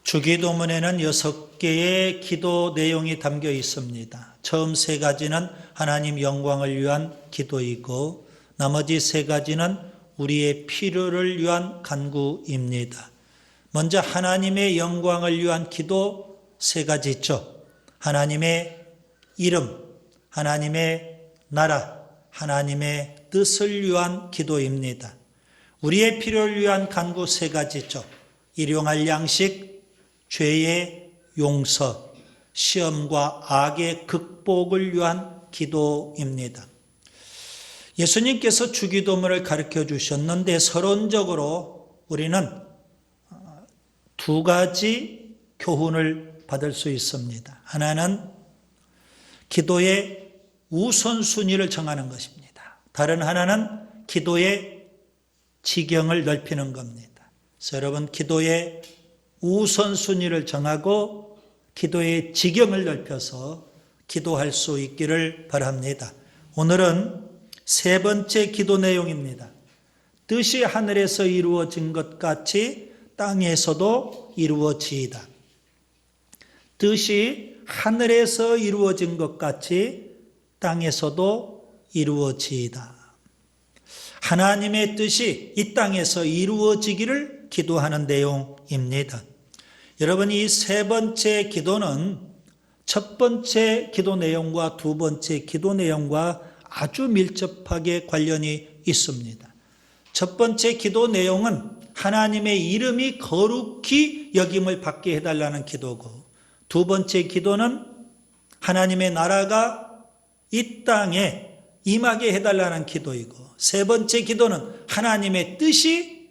주기도문에는 6개의 기도 내용이 담겨 있습니다. 처음 3가지는 하나님 영광을 위한 기도이고 나머지 3가지는 우리의 필요를 위한 간구입니다. 먼저 하나님의 영광을 위한 기도 3가지 있죠. 하나님의 이름, 하나님의 나라, 하나님의 뜻을 위한 기도입니다. 우리의 필요를 위한 간구 3가지 있죠. 일용할 양식, 죄의 용서, 시험과 악의 극복을 위한 기도입니다. 예수님께서 주기도문을 가르쳐 주셨는데 서론적으로 우리는 2가지 교훈을 받을 수 있습니다. 하나는 기도의 우선순위를 정하는 것입니다. 다른 하나는 기도의 지경을 넓히는 겁니다. 그래서 여러분 기도의 우선순위를 정하고 기도의 지경을 넓혀서 기도할 수 있기를 바랍니다. 오늘은 3번째 기도 내용입니다. 뜻이 하늘에서 이루어진 것 같이 땅에서도 이루어지이다. 뜻이 하늘에서 이루어진 것 같이 땅에서도 이루어지이다. 하나님의 뜻이 이 땅에서 이루어지기를 기도하는 내용입니다. 여러분, 이 3번째 기도는 첫 번째 기도 내용과 2번째 기도 내용과 아주 밀접하게 관련이 있습니다. 첫 번째 기도 내용은 하나님의 이름이 거룩히 여김을 받게 해달라는 기도고, 2번째 기도는 하나님의 나라가 이 땅에 임하게 해달라는 기도이고, 3번째 기도는 하나님의 뜻이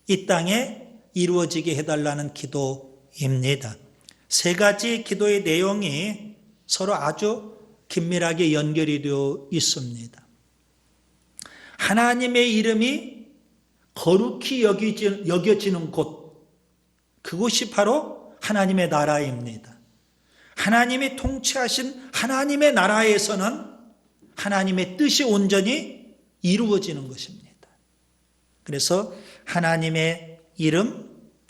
이 땅에 이루어지게 해달라는 기도입니다. 3가지 기도의 내용이 서로 아주 긴밀하게 연결이 되어 있습니다. 하나님의 이름이 거룩히 여겨지는 곳, 그곳이 바로 하나님의 나라입니다. 하나님이 통치하신 하나님의 나라에서는 하나님의 뜻이 온전히 이루어지는 것입니다. 그래서 하나님의 이름,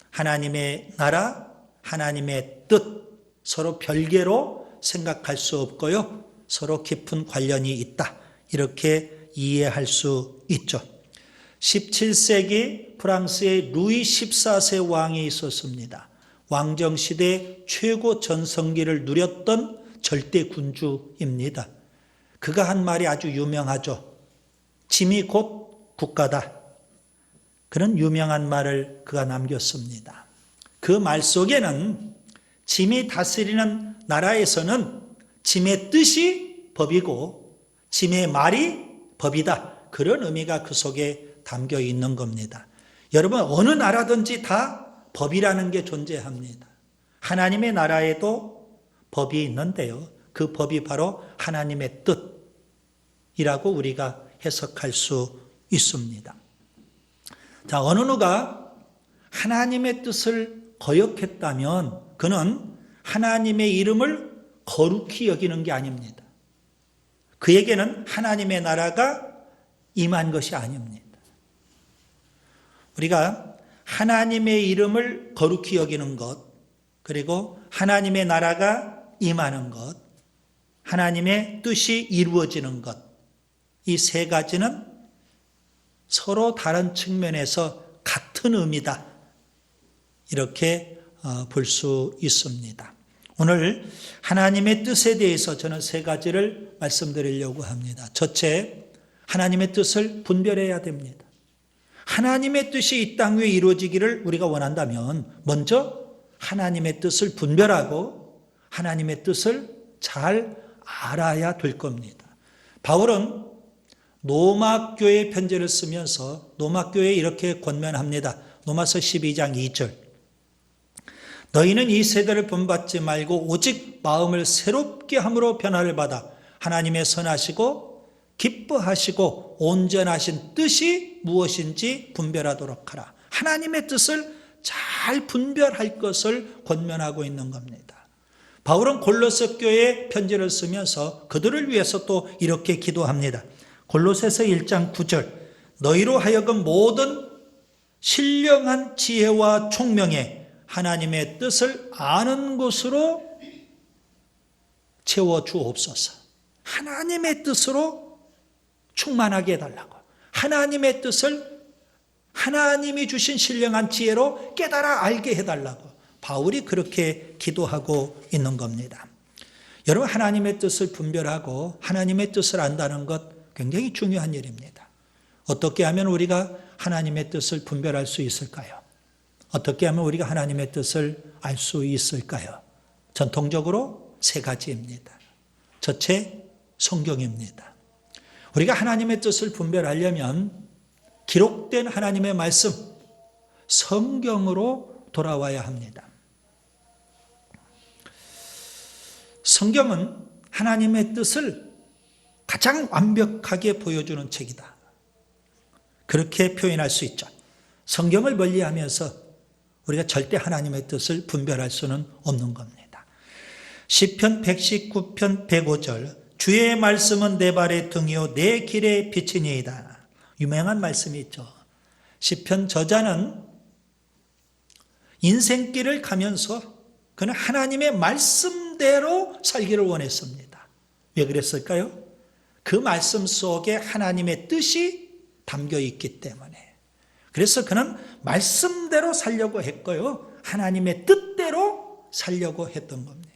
하나님의 나라, 하나님의 뜻, 서로 별개로 생각할 수 없고요. 서로 깊은 관련이 있다. 이렇게 이해할 수 있죠. 17세기 프랑스의 루이 14세 왕이 있었습니다. 왕정시대 최고 전성기를 누렸던 절대 군주입니다. 그가 한 말이 아주 유명하죠. 짐이 곧 국가다. 그런 유명한 말을 그가 남겼습니다. 그 말 속에는 짐이 다스리는 나라에서는 짐의 뜻이 법이고 짐의 말이 법이다. 그런 의미가 그 속에 담겨 있는 겁니다. 여러분, 어느 나라든지 다 법이라는 게 존재합니다. 하나님의 나라에도 법이 있는데요. 그 법이 바로 하나님의 뜻이라고 우리가 해석할 수 있습니다. 자, 어느 누가 하나님의 뜻을 거역했다면 그는 하나님의 이름을 거룩히 여기는 게 아닙니다. 그에게는 하나님의 나라가 임한 것이 아닙니다. 우리가 하나님의 이름을 거룩히 여기는 것, 그리고 하나님의 나라가 임하는 것, 하나님의 뜻이 이루어지는 것, 이 3가지는 서로 다른 측면에서 같은 의미다. 이렇게 볼 수 있습니다. 오늘 하나님의 뜻에 대해서 저는 3가지를 말씀드리려고 합니다. 첫째, 하나님의 뜻을 분별해야 됩니다. 하나님의 뜻이 이 땅 위에 이루어지기를 우리가 원한다면 먼저 하나님의 뜻을 분별하고 하나님의 뜻을 잘 알아야 될 겁니다. 바울은 로마교회 편지를 쓰면서 로마교회에 이렇게 권면합니다. 로마서 12장 2절. 너희는 이 세대를 본받지 말고 오직 마음을 새롭게 함으로 변화를 받아 하나님의 선하시고 기뻐하시고 온전하신 뜻이 무엇인지 분별하도록 하라. 하나님의 뜻을 잘 분별할 것을 권면하고 있는 겁니다. 바울은 골로새 교회에 편지를 쓰면서 그들을 위해서 또 이렇게 기도합니다. 골로새서 1장 9절. 너희로 하여금 모든 신령한 지혜와 총명에 하나님의 뜻을 아는 것으로 채워주옵소서. 하나님의 뜻으로 충만하게 해달라고. 하나님의 뜻을 하나님이 주신 신령한 지혜로 깨달아 알게 해달라고 바울이 그렇게 기도하고 있는 겁니다. 여러분, 하나님의 뜻을 분별하고 하나님의 뜻을 안다는 것 굉장히 중요한 일입니다. 어떻게 하면 우리가 하나님의 뜻을 분별할 수 있을까요? 어떻게 하면 우리가 하나님의 뜻을 알 수 있을까요? 전통적으로 세 가지입니다. 첫째, 성경입니다. 우리가 하나님의 뜻을 분별하려면 기록된 하나님의 말씀, 성경으로 돌아와야 합니다. 성경은 하나님의 뜻을 가장 완벽하게 보여주는 책이다. 그렇게 표현할 수 있죠. 성경을 멀리하면서 우리가 절대 하나님의 뜻을 분별할 수는 없는 겁니다. 시편 119편 105절 주의 말씀은 내 발의 등이요 내 길의 빛이니이다. 유명한 말씀이 있죠. 시편 저자는 인생길을 가면서 그는 하나님의 말씀대로 살기를 원했습니다. 왜 그랬을까요? 그 말씀 속에 하나님의 뜻이 담겨 있기 때문에. 그래서 그는 말씀대로 살려고 했고요. 하나님의 뜻대로 살려고 했던 겁니다.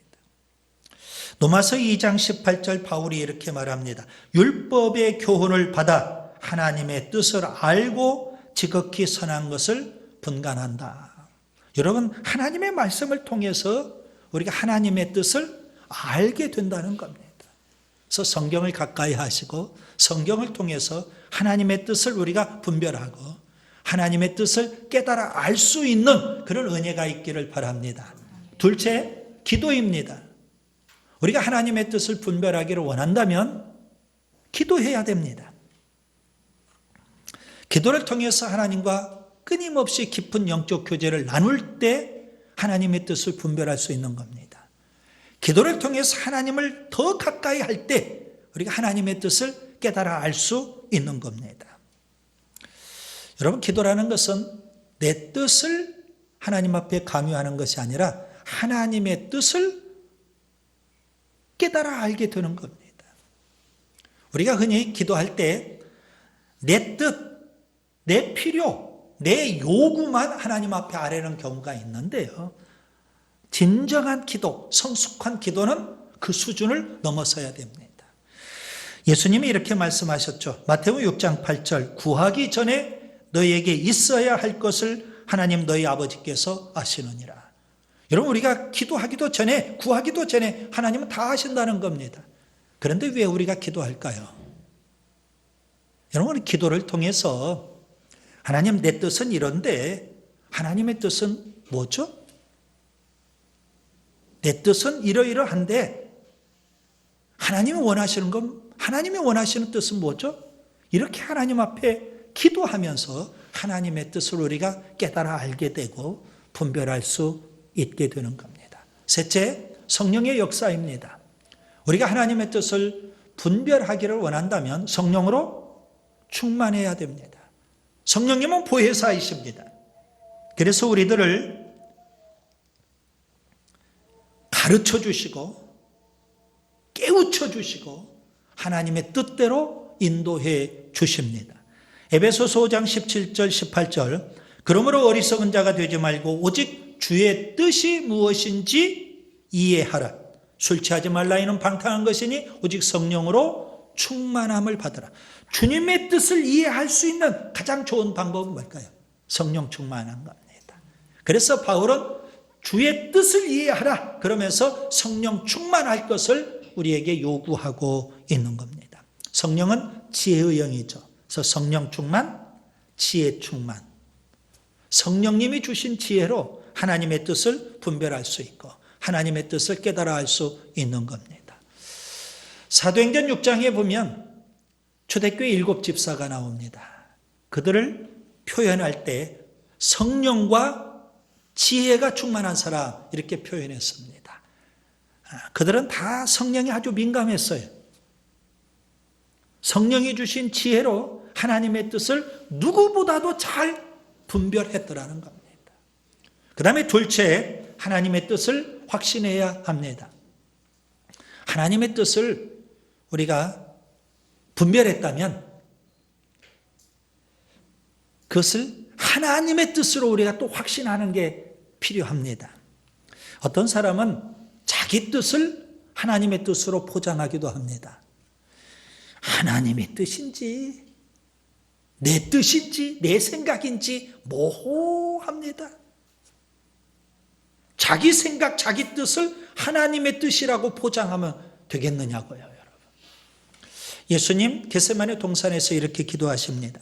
로마서 2장 18절 바울이 이렇게 말합니다. 율법의 교훈을 받아 하나님의 뜻을 알고 지극히 선한 것을 분간한다. 여러분, 하나님의 말씀을 통해서 우리가 하나님의 뜻을 알게 된다는 겁니다. 그래서 성경을 가까이 하시고 성경을 통해서 하나님의 뜻을 우리가 분별하고 하나님의 뜻을 깨달아 알 수 있는 그런 은혜가 있기를 바랍니다. 둘째, 기도입니다. 우리가 하나님의 뜻을 분별하기를 원한다면 기도해야 됩니다. 기도를 통해서 하나님과 끊임없이 깊은 영적 교제를 나눌 때 하나님의 뜻을 분별할 수 있는 겁니다. 기도를 통해서 하나님을 더 가까이 할 때 우리가 하나님의 뜻을 깨달아 알 수 있는 겁니다. 여러분, 기도라는 것은 내 뜻을 하나님 앞에 강요하는 것이 아니라 하나님의 뜻을 깨달아 알게 되는 겁니다. 우리가 흔히 기도할 때 내 뜻, 내 필요, 내 요구만 하나님 앞에 아뢰는 경우가 있는데요. 진정한 기도, 성숙한 기도는 그 수준을 넘어서야 됩니다. 예수님이 이렇게 말씀하셨죠. 마태복음 6장 8절 구하기 전에 너희에게 있어야 할 것을 하나님 너희 아버지께서 아시느니라. 여러분, 우리가 기도하기도 전에 구하기도 전에 하나님은 다 아신다는 겁니다. 그런데 왜 우리가 기도할까요? 여러분, 기도를 통해서 하나님 내 뜻은 이런데 하나님의 뜻은 뭐죠? 내 뜻은 이러이러한데 하나님이 원하시는 건 하나님이 원하시는 뜻은 뭐죠? 이렇게 하나님 앞에 기도하면서 하나님의 뜻을 우리가 깨달아 알게 되고 분별할 수 있게 되는 겁니다. 셋째, 성령의 역사입니다. 우리가 하나님의 뜻을 분별하기를 원한다면 성령으로 충만해야 됩니다. 성령님은 보혜사이십니다. 그래서 우리들을 가르쳐 주시고 깨우쳐 주시고 하나님의 뜻대로 인도해 주십니다. 에베소서 5장 17절 18절 그러므로 어리석은 자가 되지 말고 오직 주의 뜻이 무엇인지 이해하라. 술 취하지 말라 이는 방탕한 것이니 오직 성령으로 충만함을 받으라. 주님의 뜻을 이해할 수 있는 가장 좋은 방법은 뭘까요? 성령 충만한 겁니다. 그래서 바울은 주의 뜻을 이해하라 그러면서 성령 충만할 것을 우리에게 요구하고 있는 겁니다. 성령은 지혜의 영이죠. 그래서 성령 충만, 지혜 충만. 성령님이 주신 지혜로 하나님의 뜻을 분별할 수 있고 하나님의 뜻을 깨달아 알 수 있는 겁니다. 사도행전 6장에 보면 초대교회 7 집사가 나옵니다. 그들을 표현할 때 성령과 지혜가 충만한 사람 이렇게 표현했습니다. 그들은 다 성령에 아주 민감했어요. 성령이 주신 지혜로 하나님의 뜻을 누구보다도 잘 분별했더라는 겁니다. 그 다음에 둘째, 하나님의 뜻을 확신해야 합니다. 하나님의 뜻을 우리가 분별했다면 그것을 하나님의 뜻으로 우리가 또 확신하는 게 필요합니다. 어떤 사람은 자기 뜻을 하나님의 뜻으로 포장하기도 합니다. 하나님의 뜻인지 내 뜻인지 내 생각인지 모호합니다. 자기 생각, 자기 뜻을 하나님의 뜻이라고 포장하면 되겠느냐고요, 여러분. 예수님 겟세마네 동산에서 이렇게 기도하십니다.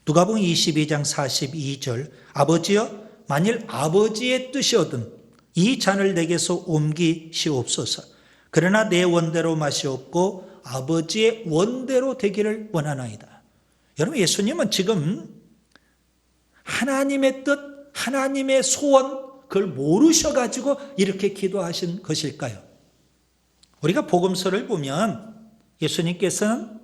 누가복음 22장 42절, 아버지여 만일 아버지의 뜻이거든 이 잔을 내게서 옮기시옵소서. 그러나 내 원대로 마시옵고 아버지의 원대로 되기를 원하나이다. 여러분, 예수님은 지금 하나님의 뜻, 하나님의 소원, 그걸 모르셔가지고 이렇게 기도하신 것일까요? 우리가 복음서를 보면 예수님께서는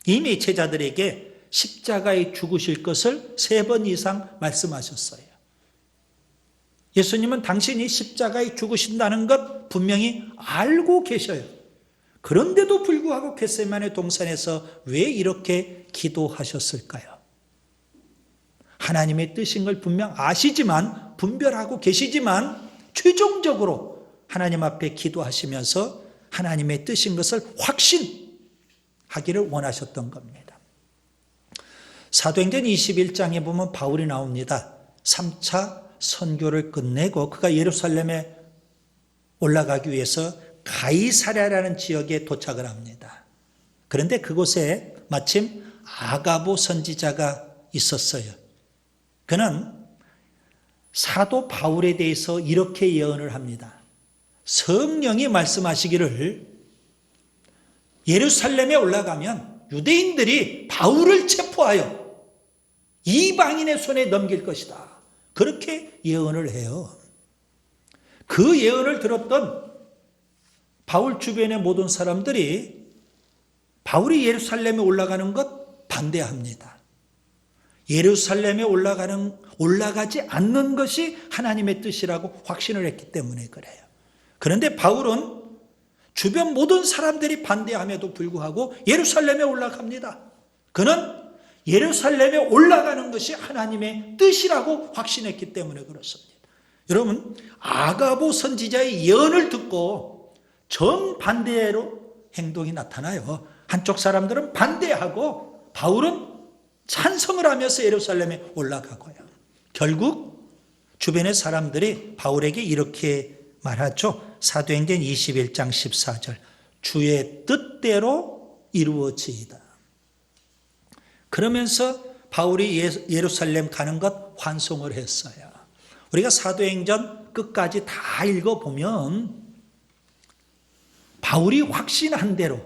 이미 제자들에게 십자가에 죽으실 것을 3번 이상 말씀하셨어요. 예수님은 당신이 십자가에 죽으신다는 것 분명히 알고 계셔요. 그런데도 불구하고 겟세마네 동산에서 왜 이렇게 기도하셨을까요? 하나님의 뜻인 걸 분명 아시지만, 분별하고 계시지만 최종적으로 하나님 앞에 기도하시면서 하나님의 뜻인 것을 확신하기를 원하셨던 겁니다. 사도행전 21장에 보면 바울이 나옵니다. 3차 선교를 끝내고 그가 예루살렘에 올라가기 위해서 가이사랴라는 지역에 도착을 합니다. 그런데 그곳에 마침 아가보 선지자가 있었어요. 그는 사도 바울에 대해서 이렇게 예언을 합니다. 성령이 말씀하시기를 예루살렘에 올라가면 유대인들이 바울을 체포하여 이방인의 손에 넘길 것이다. 그렇게 예언을 해요. 그 예언을 들었던 바울 주변의 모든 사람들이 바울이 예루살렘에 올라가는 것 반대합니다. 예루살렘에 올라가지 않는 것이 하나님의 뜻이라고 확신을 했기 때문에 그래요. 그런데 바울은 주변 모든 사람들이 반대함에도 불구하고 예루살렘에 올라갑니다. 그는 예루살렘에 올라가는 것이 하나님의 뜻이라고 확신했기 때문에 그렇습니다. 여러분, 아가보 선지자의 예언을 듣고 정반대로 행동이 나타나요. 한쪽 사람들은 반대하고 바울은 찬성을 하면서 예루살렘에 올라가고요. 결국 주변의 사람들이 바울에게 이렇게 말하죠. 사도행전 21장 14절, 주의 뜻대로 이루어지이다. 그러면서 바울이 예루살렘 가는 것 환송을 했어요. 우리가 사도행전 끝까지 다 읽어보면 바울이 확신한 대로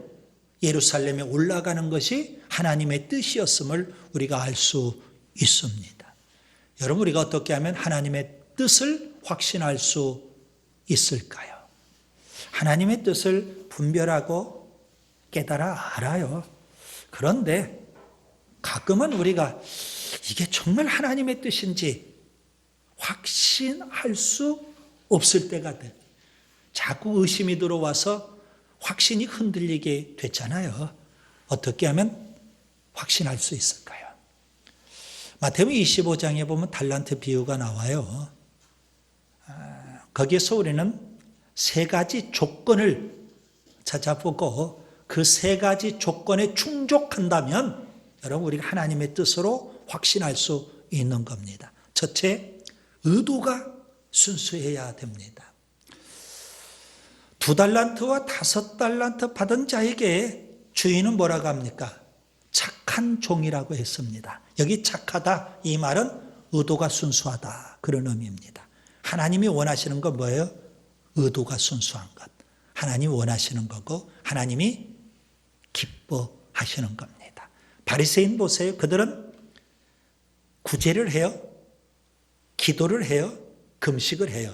예루살렘에 올라가는 것이 하나님의 뜻이었음을 우리가 알 수 있습니다. 여러분, 우리가 어떻게 하면 하나님의 뜻을 확신할 수 있을까요? 하나님의 뜻을 분별하고 깨달아 알아요. 그런데 가끔은 우리가 이게 정말 하나님의 뜻인지 확신할 수 없을 때가 돼. 자꾸 의심이 들어와서 확신이 흔들리게 됐잖아요. 어떻게 하면 확신할 수 있을까요? 마태복음 25장에 보면 달란트 비유가 나와요. 거기에서 우리는 3가지 조건을 찾아보고 그 3가지 조건에 충족한다면 여러분, 우리가 하나님의 뜻으로 확신할 수 있는 겁니다. 첫째, 의도가 순수해야 됩니다. 2달란트와 5달란트 받은 자에게 주인은 뭐라고 합니까? 착한 종이라고 했습니다. 여기 착하다, 이 말은 의도가 순수하다, 그런 의미입니다. 하나님이 원하시는 건 뭐예요? 의도가 순수한 것. 하나님이 원하시는 거고 하나님이 기뻐하시는 겁니다. 바리새인 보세요. 그들은 구제를 해요. 기도를 해요. 금식을 해요.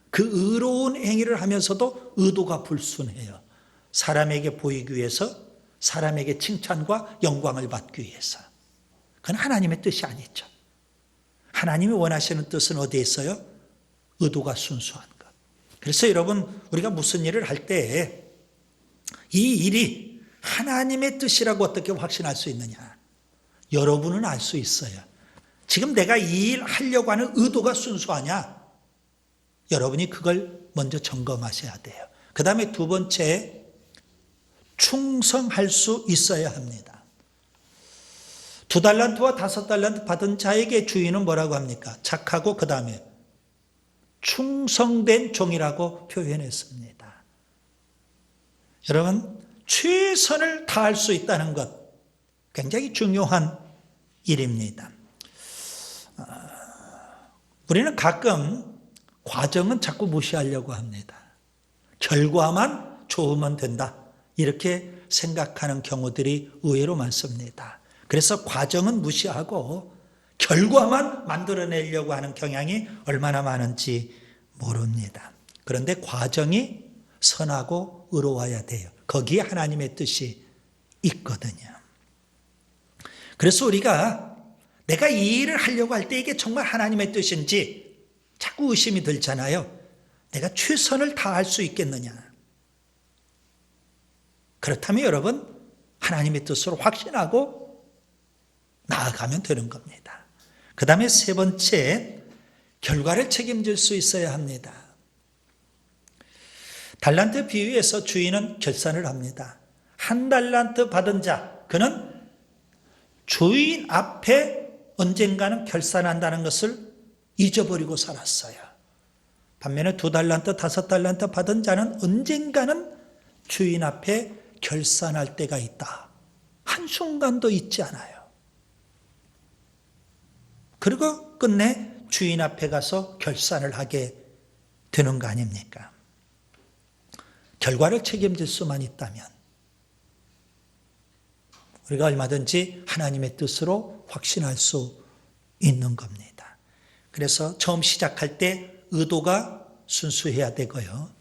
그 의로운 행위를 하면서도 의도가 불순해요. 사람에게 보이기 위해서, 사람에게 칭찬과 영광을 받기 위해서. 그건 하나님의 뜻이 아니죠. 하나님이 원하시는 뜻은 어디에 있어요? 의도가 순수한 것. 그래서 여러분, 우리가 무슨 일을 할 때 이 일이 하나님의 뜻이라고 어떻게 확신할 수 있느냐? 여러분은 알 수 있어요. 지금 내가 이 일 하려고 하는 의도가 순수하냐? 여러분이 그걸 먼저 점검하셔야 돼요. 그 다음에 두 번째, 충성할 수 있어야 합니다. 2달란트와 5달란트 받은 자에게 주인은 뭐라고 합니까? 착하고 그 다음에 충성된 종이라고 표현했습니다. 여러분, 최선을 다할 수 있다는 것 굉장히 중요한 일입니다. 우리는 가끔 과정은 자꾸 무시하려고 합니다. 결과만 좋으면 된다, 이렇게 생각하는 경우들이 의외로 많습니다. 그래서 과정은 무시하고 결과만 만들어내려고 하는 경향이 얼마나 많은지 모릅니다. 그런데 과정이 선하고 의로워야 돼요. 거기에 하나님의 뜻이 있거든요. 그래서 우리가 내가 이 일을 하려고 할 때 이게 정말 하나님의 뜻인지 자꾸 의심이 들잖아요. 내가 최선을 다할 수 있겠느냐? 그렇다면 여러분, 하나님의 뜻으로 확신하고 나아가면 되는 겁니다. 그 다음에 세 번째, 결과를 책임질 수 있어야 합니다. 달란트 비유에서 주인은 결산을 합니다. 1달란트 받은 자, 그는 주인 앞에 언젠가는 결산한다는 것을 잊어버리고 살았어요. 반면에 2달란트, 5달란트 받은 자는 언젠가는 주인 앞에 결산할 때가 있다. 한순간도 잊지 않아요. 그리고 끝내 주인 앞에 가서 결산을 하게 되는 거 아닙니까? 결과를 책임질 수만 있다면 우리가 얼마든지 하나님의 뜻으로 확신할 수 있는 겁니다. 그래서 처음 시작할 때 의도가 순수해야 되고요.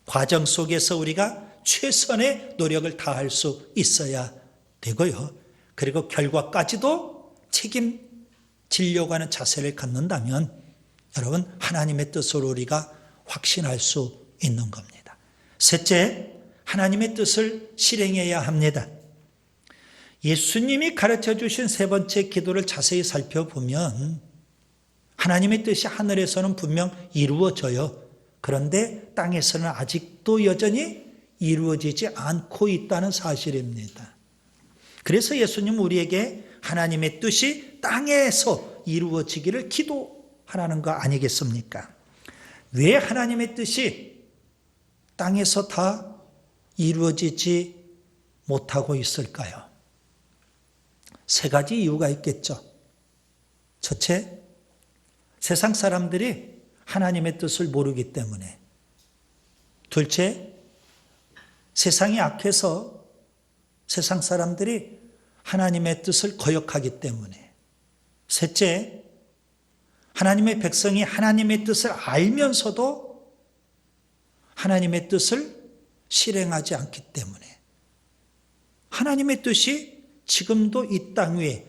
과정 속에서 우리가 최선의 노력을 다할 수 있어야 되고요. 그리고 결과까지도 책임지려고 하는 자세를 갖는다면 여러분, 하나님의 뜻으로 우리가 확신할 수 있는 겁니다. 셋째, 하나님의 뜻을 실행해야 합니다. 예수님이 가르쳐 주신 세 번째 기도를 자세히 살펴보면 하나님의 뜻이 하늘에서는 분명 이루어져요. 그런데 땅에서는 아직도 여전히 이루어지지 않고 있다는 사실입니다. 그래서 예수님은 우리에게 하나님의 뜻이 땅에서 이루어지기를 기도하라는 거 아니겠습니까? 왜 하나님의 뜻이 땅에서 다 이루어지지 못하고 있을까요? 세 가지 이유가 있겠죠. 첫째, 세상 사람들이 하나님의 뜻을 모르기 때문에. 둘째, 세상이 악해서 세상 사람들이 하나님의 뜻을 거역하기 때문에. 셋째, 하나님의 백성이 하나님의 뜻을 알면서도 하나님의 뜻을 실행하지 않기 때문에 하나님의 뜻이 지금도 이 땅 위에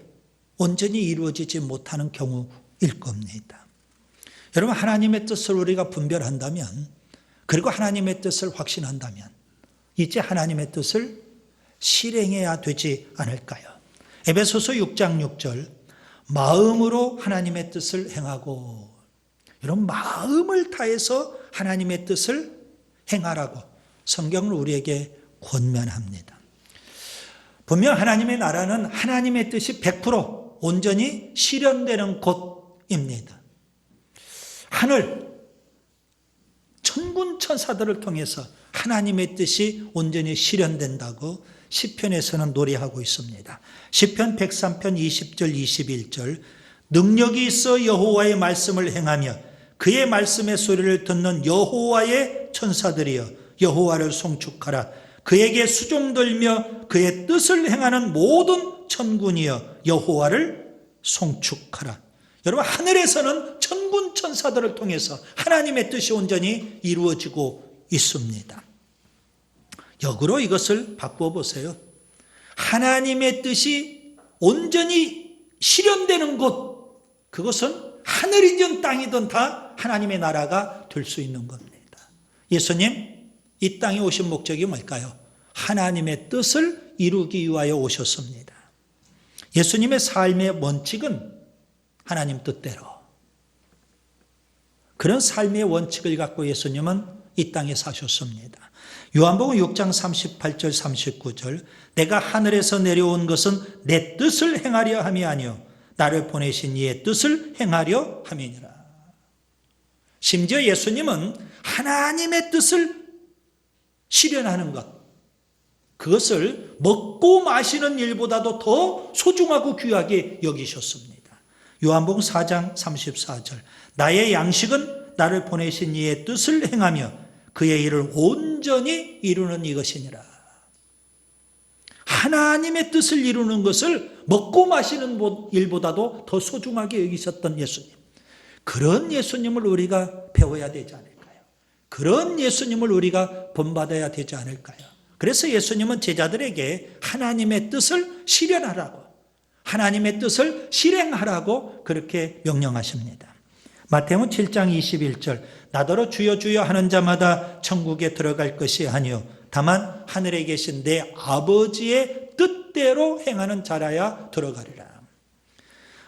온전히 이루어지지 못하는 경우일 겁니다. 여러분, 하나님의 뜻을 우리가 분별한다면, 그리고 하나님의 뜻을 확신한다면 이제 하나님의 뜻을 실행해야 되지 않을까요? 에베소서 6장 6절, 마음으로 하나님의 뜻을 행하고. 이런 마음을 다해서 하나님의 뜻을 행하라고 성경은 우리에게 권면합니다. 분명 하나님의 나라는 하나님의 뜻이 100% 온전히 실현되는 곳입니다. 하늘, 천군 천사들을 통해서 하나님의 뜻이 온전히 실현된다고 시편에서는 노래하고 있습니다. 시편 103편 20절 21절, 능력이 있어 여호와의 말씀을 행하며 그의 말씀의 소리를 듣는 여호와의 천사들이여 여호와를 송축하라. 그에게 수종들며 그의 뜻을 행하는 모든 천군이여 여호와를 송축하라. 여러분, 하늘에서는 천군 천사들을 통해서 하나님의 뜻이 온전히 이루어지고 있습니다. 역으로 이것을 바꾸어 보세요. 하나님의 뜻이 온전히 실현되는 곳, 그것은 하늘이든 땅이든 다 하나님의 나라가 될 수 있는 겁니다. 예수님 이 땅에 오신 목적이 뭘까요? 하나님의 뜻을 이루기 위하여 오셨습니다. 예수님의 삶의 원칙은 하나님 뜻대로. 그런 삶의 원칙을 갖고 예수님은 이 땅에 사셨습니다. 요한복음 6장 38절 39절 내가 하늘에서 내려온 것은 내 뜻을 행하려 함이 아니요 나를 보내신 이의 뜻을 행하려 함이니라. 심지어 예수님은 하나님의 뜻을 실현하는 것, 그것을 먹고 마시는 일보다도 더 소중하고 귀하게 여기셨습니다. 요한복음 4장 34절 나의 양식은 나를 보내신 이의 뜻을 행하며 그의 일을 온전히 이루는 이것이니라. 하나님의 뜻을 이루는 것을 먹고 마시는 일보다도 더 소중하게 여기셨던 예수님. 그런 예수님을 우리가 배워야 되지 않을까요? 그런 예수님을 우리가 본받아야 되지 않을까요? 그래서 예수님은 제자들에게 하나님의 뜻을 실현하라고, 하나님의 뜻을 실행하라고 그렇게 명령하십니다. 마태복음 7장 21절 나더러 주여 주여 하는 자마다 천국에 들어갈 것이 아니요 다만 하늘에 계신 내 아버지의 뜻대로 행하는 자라야 들어가리라.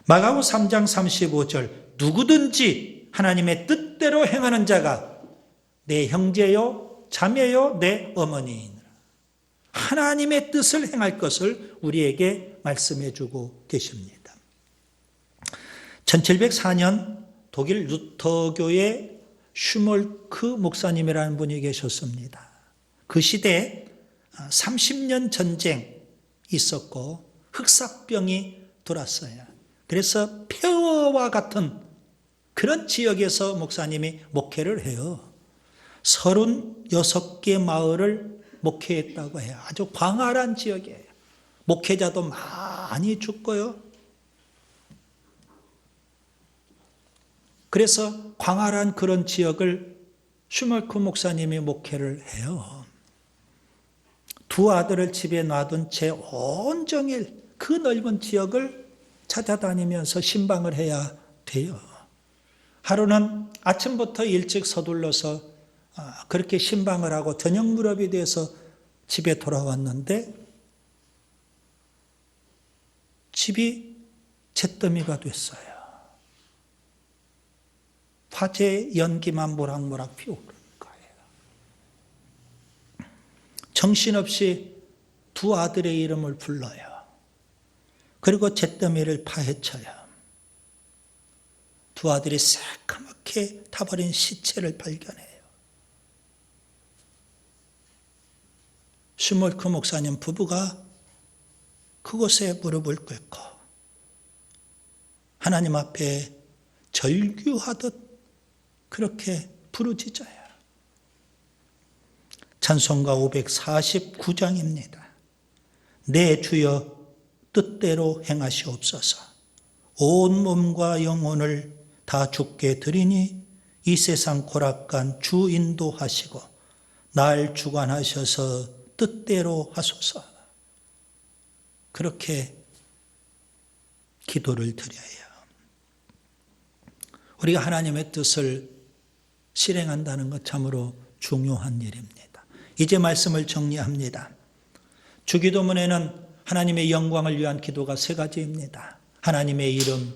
마가복음 3장 35절 누구든지 하나님의 뜻대로 행하는 자가 내 형제요 자매요 내 어머니이니라. 하나님의 뜻을 행할 것을 우리에게 말씀해 주고 계십니다. 1704년 독일 루터교의 슈몰크 목사님이라는 분이 계셨습니다. 그 시대에 30년 전쟁 있었고 흑사병이 돌았어요. 그래서 폐허와 같은 그런 지역에서 목사님이 목회를 해요. 36개 마을을 목회했다고 해요. 아주 광활한 지역이에요. 목회자도 많이 죽고요. 그래서 광활한 그런 지역을 슈멀크 목사님이 목회를 해요. 두 아들을 집에 놔둔 채 온종일 그 넓은 지역을 찾아다니면서 신방을 해야 돼요. 하루는 아침부터 일찍 서둘러서 그렇게 신방을 하고 저녁 무렵이 돼서 집에 돌아왔는데 집이 잿더미가 됐어요. 화재 연기만 모락모락 피우는 거예요. 정신없이 두 아들의 이름을 불러요. 그리고 잿더미를 파헤쳐요. 두 아들이 새까맣게 타버린 시체를 발견해요. 슈몰크 목사님 부부가 그곳에 무릎을 꿇고 하나님 앞에 절규하듯 그렇게 부르짖어요. 찬송가 549장입니다. 내 주여 뜻대로 행하시옵소서. 온 몸과 영혼을 다 주께 드리니 이 세상 고락간 주 인도하시고 날 주관하셔서 뜻대로 하소서. 그렇게 기도를 드려요. 우리가 하나님의 뜻을 실행한다는 것 참으로 중요한 일입니다. 이제 말씀을 정리합니다. 주기도문에는 하나님의 영광을 위한 기도가 세 가지입니다. 하나님의 이름,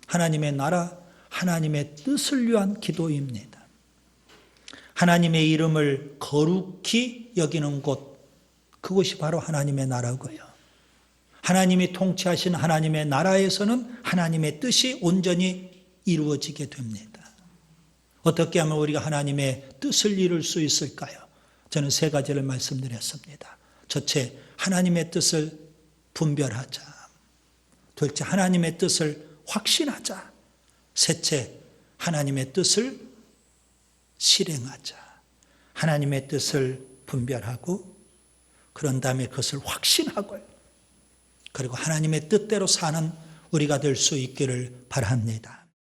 하나님의 나라, 하나님의 뜻을 위한 기도입니다. 하나님의 이름을 거룩히 여기는 곳, 그곳이 바로 하나님의 나라고요. 하나님이 통치하신 하나님의 나라에서는 하나님의 뜻이 온전히 이루어지게 됩니다. 어떻게 하면 우리가 하나님의 뜻을 이룰 수 있을까요? 저는 세 가지를 말씀드렸습니다. 첫째, 하나님의 뜻을 분별하자. 둘째, 하나님의 뜻을 확신하자. 셋째, 하나님의 뜻을 실행하자. 하나님의 뜻을 분별하고 그런 다음에 그것을 확신하고요. 그리고 하나님의 뜻대로 사는 우리가 될 수 있기를 바랍니다.